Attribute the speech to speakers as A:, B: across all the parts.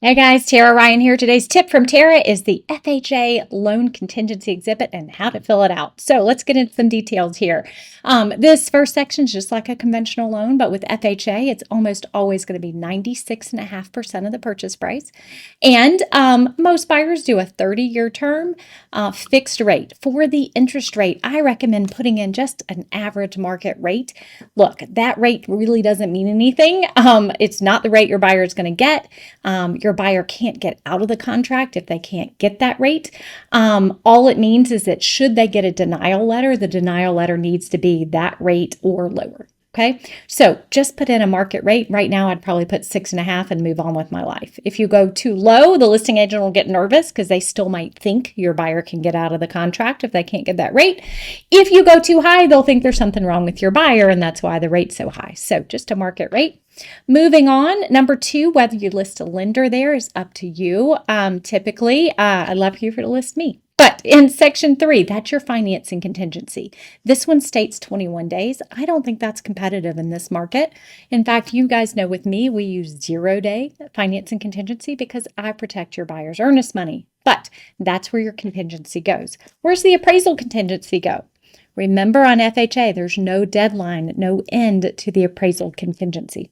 A: Hey guys, Tara Ryan here. Today's tip from Tara is the FHA Loan Contingency Exhibit and how to fill it out. So let's get into some details here. This first section is just like a conventional loan, but with FHA, it's almost always going to be 96.5% of the purchase price. And most buyers do a 30-year term fixed rate. For the interest rate, I recommend putting in just an average market rate. Look, that rate really doesn't mean anything. It's not the rate your buyer is going to get. Your buyer can't get out of the contract if they can't get that rate. All it means is that should they get a denial letter, the denial letter needs to be that rate or lower. Okay, so just put in a market rate. Right now, I'd probably put 6.5 and move on with my life. If you go too low, the listing agent will get nervous because they still might think your buyer can get out of the contract if they can't get that rate. If you go too high, they'll think there's something wrong with your buyer, and that's why the rate's so high. So just a market rate. Moving on, number 2, whether you list a lender there is up to you. Typically, I'd love for you to list me. But in section 3, that's your financing contingency. This one states 21 days. I don't think that's competitive in this market. In fact, you guys know with me, we use 0-day financing contingency because I protect your buyer's earnest money. But that's where your contingency goes. Where's the appraisal contingency go? Remember on FHA, there's no deadline, no end to the appraisal contingency.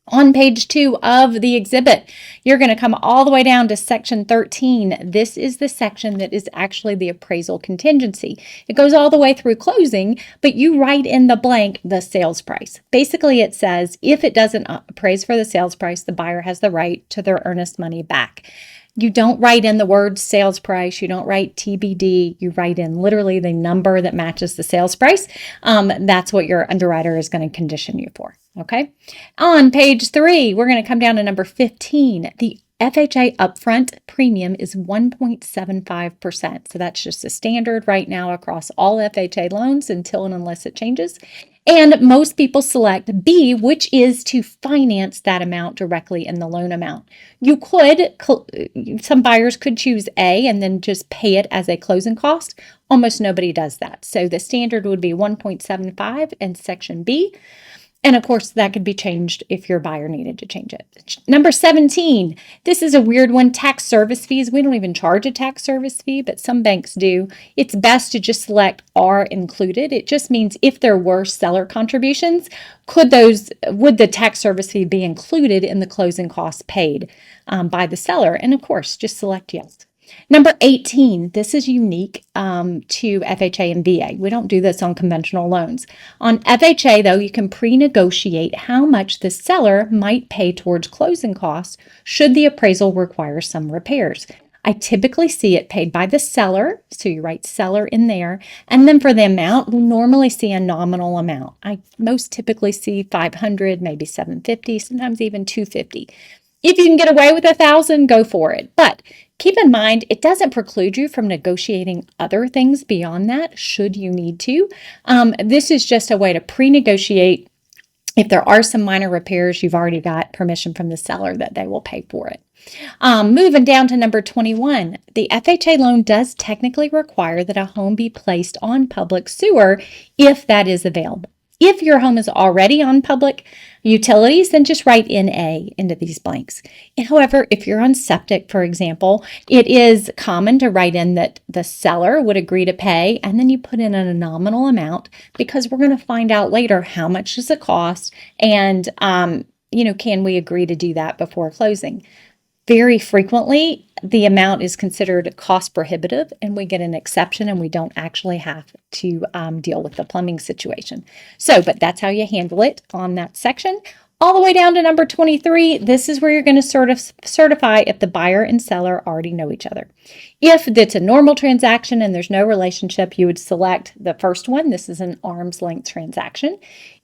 A: On page 2 of the exhibit, you're going to come all the way down to section 13. This is the section that is actually the appraisal contingency. It goes all the way through closing, but you write in the blank the sales price. Basically, it says if it doesn't appraise for the sales price, the buyer has the right to their earnest money back. You don't write in the word sales price. You don't write TBD. You write in literally the number that matches the sales price. That's what your underwriter is going to condition you for. Okay. On page 3, we're going to come down to number 15. The FHA upfront premium is 1.75%. So that's just a standard right now across all FHA loans until and unless it changes. And most people select B, which is to finance that amount directly in the loan amount. You could, some buyers could choose A and then just pay it as a closing cost. Almost nobody does that. So the standard would be 1.75 in section B. And of course, that could be changed if your buyer needed to change it. Number 17, this is a weird one, tax service fees. We don't even charge a tax service fee, but some banks do. It's best to just select are included. It just means if there were seller contributions, would the tax service fee be included in the closing costs paid by the seller? And of course, just select yes. Number 18, this is unique to FHA and VA. We don't do this on conventional loans. On FHA, though, you can pre-negotiate how much the seller might pay towards closing costs should the appraisal require some repairs. I typically see it paid by the seller, so you write seller in there. And then for the amount, we normally see a nominal amount. I most typically see $500, maybe $750, sometimes even $250. If you can get away with $1,000, go for it. But keep in mind, it doesn't preclude you from negotiating other things beyond that, should you need to. This is just a way to pre-negotiate. If there are some minor repairs, you've already got permission from the seller that they will pay for it. Moving down to number 21, the FHA loan does technically require that a home be placed on public sewer if that is available. If your home is already on public utilities, then just write NA into these blanks. However, if you're on septic, for example, it is common to write in that the seller would agree to pay, and then you put in a nominal amount because we're going to find out later how much does it cost and, can we agree to do that before closing? Very frequently, the amount is considered cost prohibitive and we get an exception and we don't actually have to deal with the plumbing situation. But that's how you handle it on that section. All the way down to number 23, this is where you're going to sort of certify if the buyer and seller already know each other. If it's a normal transaction and there's no relationship, you would select the first one. This is an arm's length transaction.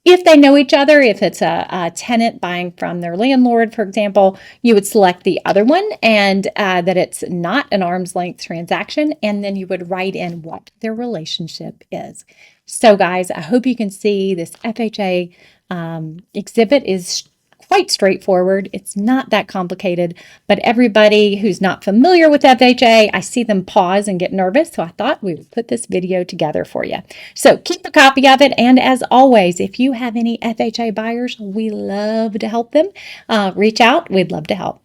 A: If they know each other, if it's a tenant buying from their landlord, for example, you would select the other one and that it's not an arm's length transaction, and then you would write in what their relationship is. So guys, I hope you can see this FHA exhibit is quite straightforward. It's not that complicated, but everybody who's not familiar with FHA, I see them pause and get nervous. So I thought we would put this video together for you. So keep a copy of it. And as always, if you have any FHA buyers, we love to help them. Reach out. We'd love to help.